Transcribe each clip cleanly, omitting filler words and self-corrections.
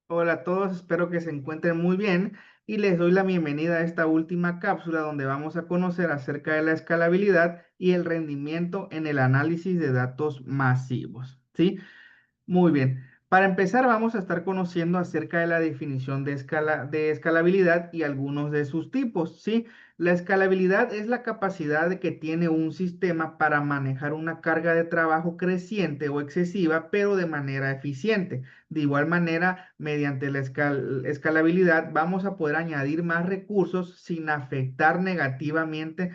Hola a todos, espero que se encuentren muy bien y les doy la bienvenida a esta última cápsula donde vamos a conocer acerca de la escalabilidad y el rendimiento en el análisis de datos masivos, ¿sí? Muy bien. Para empezar, vamos a estar conociendo acerca de la definición de escalabilidad y algunos de sus tipos, ¿sí? La escalabilidad es la capacidad de que tiene un sistema para manejar una carga de trabajo creciente o excesiva, pero de manera eficiente. De igual manera, mediante la escalabilidad, vamos a poder añadir más recursos sin afectar negativamente,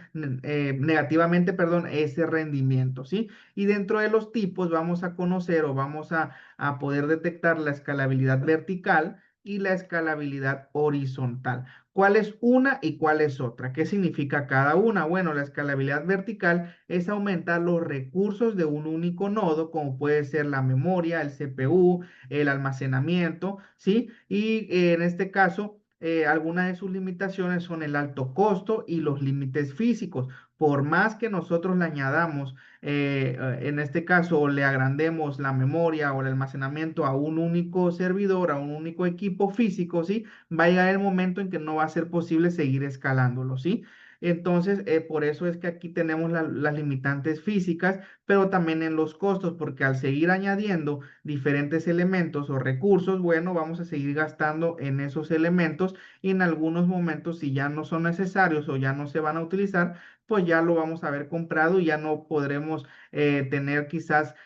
ese rendimiento, ¿sí? Y dentro de los tipos vamos a conocer o vamos a poder detectar la escalabilidad vertical y la escalabilidad horizontal. ¿Cuál es una y cuál es otra? ¿Qué significa cada una? Bueno, la escalabilidad vertical es aumentar los recursos de un único nodo, como puede ser la memoria, el CPU, el almacenamiento, ¿sí? Y en este caso, algunas de sus limitaciones son el alto costo y los límites físicos. Por más que nosotros le añadamos en este caso, o le agrandemos la memoria o el almacenamiento a un único servidor, a un único equipo físico, ¿sí? Va a llegar el momento en que no va a ser posible seguir escalándolo, ¿sí? Entonces, por eso es que aquí tenemos las limitantes físicas, pero también en los costos, porque al seguir añadiendo diferentes elementos o recursos, bueno, vamos a seguir gastando en esos elementos y en algunos momentos, si ya no son necesarios o ya no se van a utilizar, pues ya lo vamos a haber comprado y ya no podremos tener quizás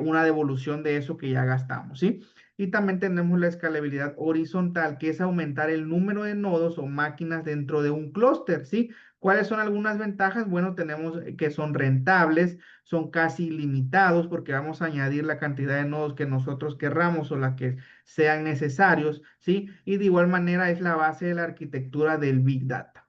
una devolución de eso que ya gastamos, ¿sí? Y también tenemos la escalabilidad horizontal, que es aumentar el número de nodos o máquinas dentro de un clúster, ¿sí? ¿Cuáles son algunas ventajas? Bueno, tenemos que son rentables, son casi ilimitados porque vamos a añadir la cantidad de nodos que nosotros querramos o la que sean necesarios, ¿sí? Y de igual manera es la base de la arquitectura del Big Data.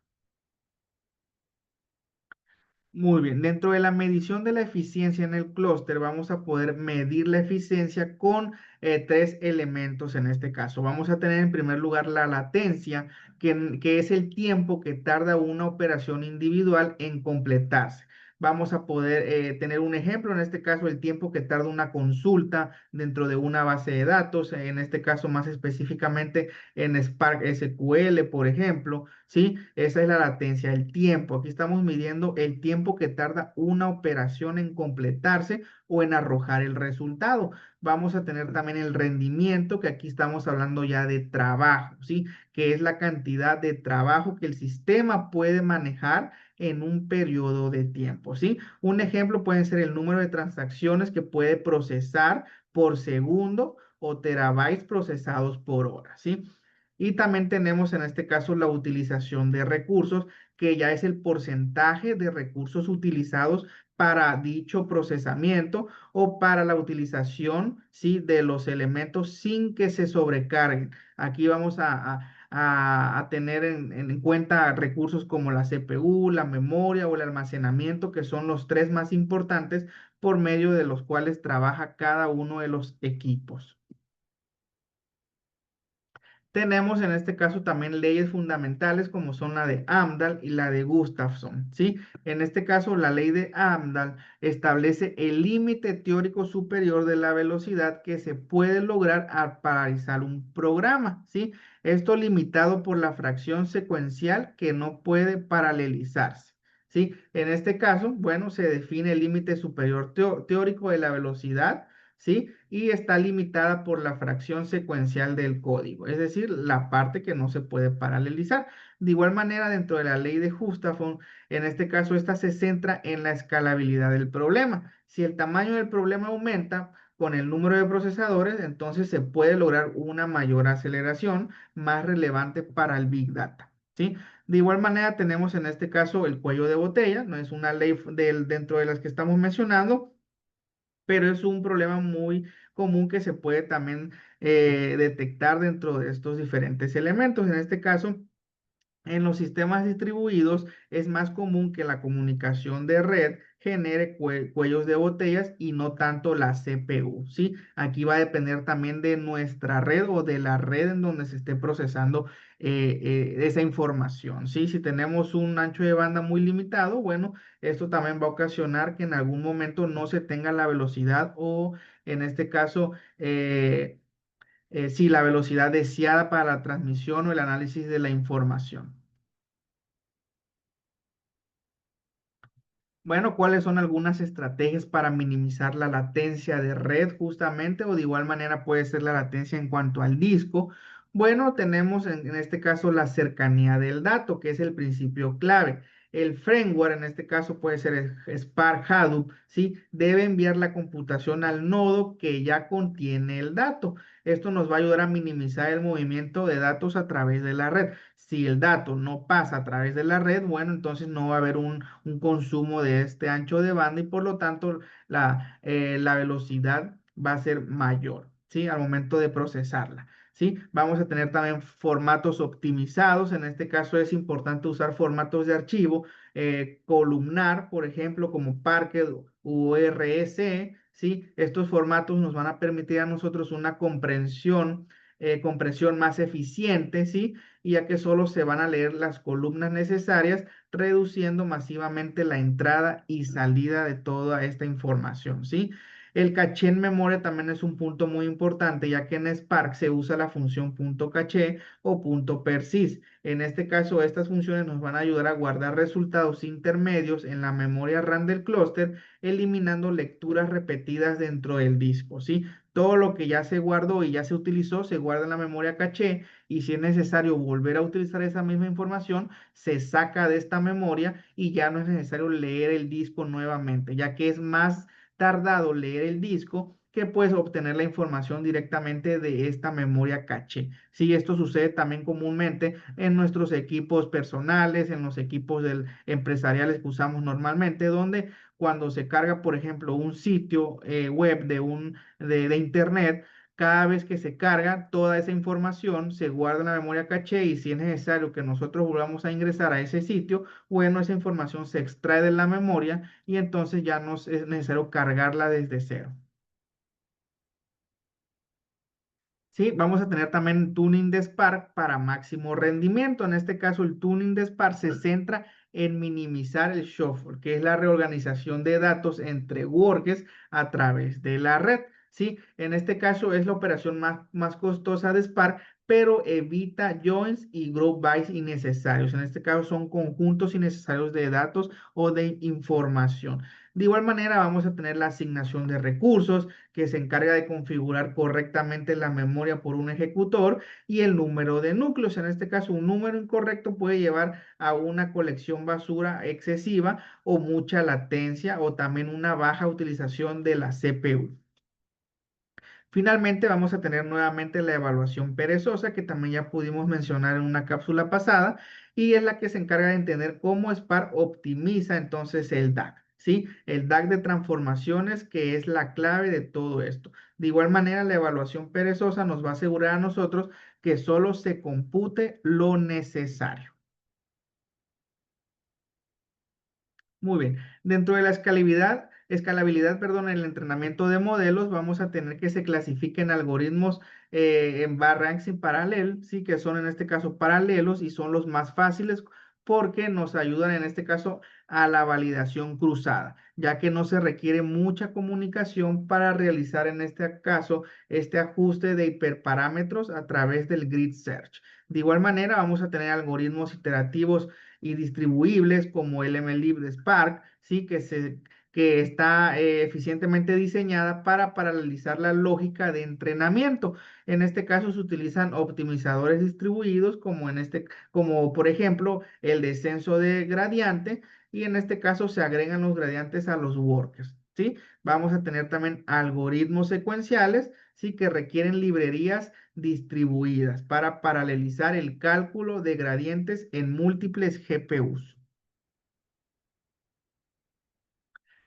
Muy bien, dentro de la medición de la eficiencia en el clúster vamos a poder medir la eficiencia con tres elementos en este caso. Vamos a tener en primer lugar la latencia, que es el tiempo que tarda una operación individual en completarse. Vamos a poder tener un ejemplo, en este caso el tiempo que tarda una consulta dentro de una base de datos, en este caso más específicamente en Spark SQL, por ejemplo. ¿Sí? Esa es la latencia, el tiempo. Aquí estamos midiendo el tiempo que tarda una operación en completarse o en arrojar el resultado. Vamos a tener también el rendimiento, que aquí estamos hablando ya de trabajo, ¿sí? Que es la cantidad de trabajo que el sistema puede manejar en un periodo de tiempo, ¿sí? Un ejemplo puede ser el número de transacciones que puede procesar por segundo o terabytes procesados por hora, ¿sí? Y también tenemos en este caso la utilización de recursos, que ya es el porcentaje de recursos utilizados para dicho procesamiento o para la utilización, ¿sí? De los elementos sin que se sobrecarguen. Aquí vamos a tener en cuenta recursos como la CPU, la memoria o el almacenamiento, que son los tres más importantes por medio de los cuales trabaja cada uno de los equipos. Tenemos en este caso también leyes fundamentales como son la de Amdahl y la de Gustafson, ¿sí? En este caso, la ley de Amdahl establece el límite teórico superior de la velocidad que se puede lograr al paralizar un programa, ¿sí? Esto limitado por la fracción secuencial que no puede paralelizarse, ¿sí? En este caso, bueno, se define el límite superior teórico de la velocidad, ¿sí? Y está limitada por la fracción secuencial del código, es decir, la parte que no se puede paralelizar. De igual manera, dentro de la ley de Hustafon, en este caso, esta se centra en la escalabilidad del problema. Si el tamaño del problema aumenta con el número de procesadores, entonces se puede lograr una mayor aceleración más relevante para el Big Data, ¿sí? De igual manera, tenemos en este caso el cuello de botella, no es una ley dentro de las que estamos mencionando, pero es un problema muy común que se puede también detectar dentro de estos diferentes elementos. En este caso, en los sistemas distribuidos es más común que la comunicación de red genere cuellos de botellas y no tanto la CPU, ¿sí? Aquí va a depender también de nuestra red o de la red en donde se esté procesando esa información, ¿sí? Si tenemos un ancho de banda muy limitado, bueno, esto también va a ocasionar que en algún momento no se tenga la velocidad o en este caso sí, la velocidad deseada para la transmisión o el análisis de la información. Bueno, ¿cuáles son algunas estrategias para minimizar la latencia de red justamente o de igual manera puede ser la latencia en cuanto al disco? Bueno, tenemos en este caso la cercanía del dato, que es el principio clave. El firmware, en este caso puede ser el Spark Hadoop, ¿sí? Debe enviar la computación al nodo que ya contiene el dato. Esto nos va a ayudar a minimizar el movimiento de datos a través de la red. Si el dato no pasa a través de la red, bueno, entonces no va a haber un consumo de este ancho de banda y por lo tanto la velocidad va a ser mayor, ¿sí? Al momento de procesarla. ¿Sí? Vamos a tener también formatos optimizados. En este caso es importante usar formatos de archivo columnar, por ejemplo, como Parquet u RS. ¿Sí? Estos formatos nos van a permitir a nosotros una compresión más eficiente, ¿sí? Y ya que solo se van a leer las columnas necesarias, reduciendo masivamente la entrada y salida de toda esta información, ¿sí? El caché en memoria también es un punto muy importante, ya que en Spark se usa la función .caché o .persist. En este caso, estas funciones nos van a ayudar a guardar resultados intermedios en la memoria RAM del clúster, eliminando lecturas repetidas dentro del disco, ¿sí? Todo lo que ya se guardó y ya se utilizó se guarda en la memoria caché y si es necesario volver a utilizar esa misma información, se saca de esta memoria y ya no es necesario leer el disco nuevamente, ya que es más tardado leer el disco que pues obtener la información directamente de esta memoria caché. Sí, esto sucede también comúnmente en nuestros equipos personales, en los equipos empresariales que usamos normalmente, donde cuando se carga, por ejemplo, un sitio web de internet, cada vez que se carga toda esa información, se guarda en la memoria caché y si es necesario que nosotros volvamos a ingresar a ese sitio, bueno, esa información se extrae de la memoria y entonces ya no es necesario cargarla desde cero. Sí, vamos a tener también tuning de Spark para máximo rendimiento. En este caso, el tuning de Spark se centra en minimizar el shuffle, que es la reorganización de datos entre workers a través de la red. Sí, en este caso es la operación más costosa de Spark, pero evita joins y group bys innecesarios. En este caso son conjuntos innecesarios de datos o de información. De igual manera, vamos a tener la asignación de recursos que se encarga de configurar correctamente la memoria por un ejecutor y el número de núcleos. En este caso, un número incorrecto puede llevar a una colección basura excesiva o mucha latencia o también una baja utilización de la CPU. Finalmente, vamos a tener nuevamente la evaluación perezosa, que también ya pudimos mencionar en una cápsula pasada, y es la que se encarga de entender cómo Spark optimiza entonces el DAG, ¿sí? El DAG de transformaciones, que es la clave de todo esto. De igual manera, la evaluación perezosa nos va a asegurar a nosotros que solo se compute lo necesario. Muy bien. Dentro de la escalabilidad, el entrenamiento de modelos, vamos a tener que se clasifiquen algoritmos en barranks y paralel, sí, que son en este caso paralelos y son los más fáciles porque nos ayudan en este caso a la validación cruzada, ya que no se requiere mucha comunicación para realizar en este caso este ajuste de hiperparámetros a través del grid search. De igual manera, vamos a tener algoritmos iterativos y distribuibles como el MLlib de Spark, ¿sí? Que está eficientemente diseñada para paralelizar la lógica de entrenamiento. En este caso se utilizan optimizadores distribuidos como por ejemplo el descenso de gradiente y en este caso se agregan los gradientes a los workers. ¿Sí? Vamos a tener también algoritmos secuenciales, ¿sí? Que requieren librerías distribuidas para paralelizar el cálculo de gradientes en múltiples GPUs.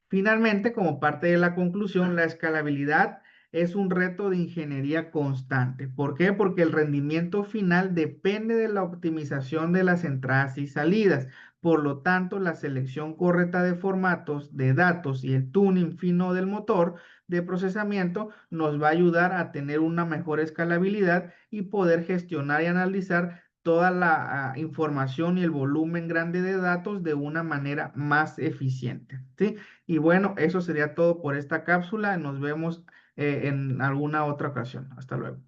Finalmente, como parte de la conclusión, la escalabilidad es un reto de ingeniería constante. ¿Por qué? Porque el rendimiento final depende de la optimización de las entradas y salidas. Por lo tanto, la selección correcta de formatos de datos y el tuning fino del motor de procesamiento nos va a ayudar a tener una mejor escalabilidad y poder gestionar y analizar toda la información y el volumen grande de datos de una manera más eficiente. ¿Sí? Y bueno, eso sería todo por esta cápsula. Nos vemos en alguna otra ocasión. Hasta luego.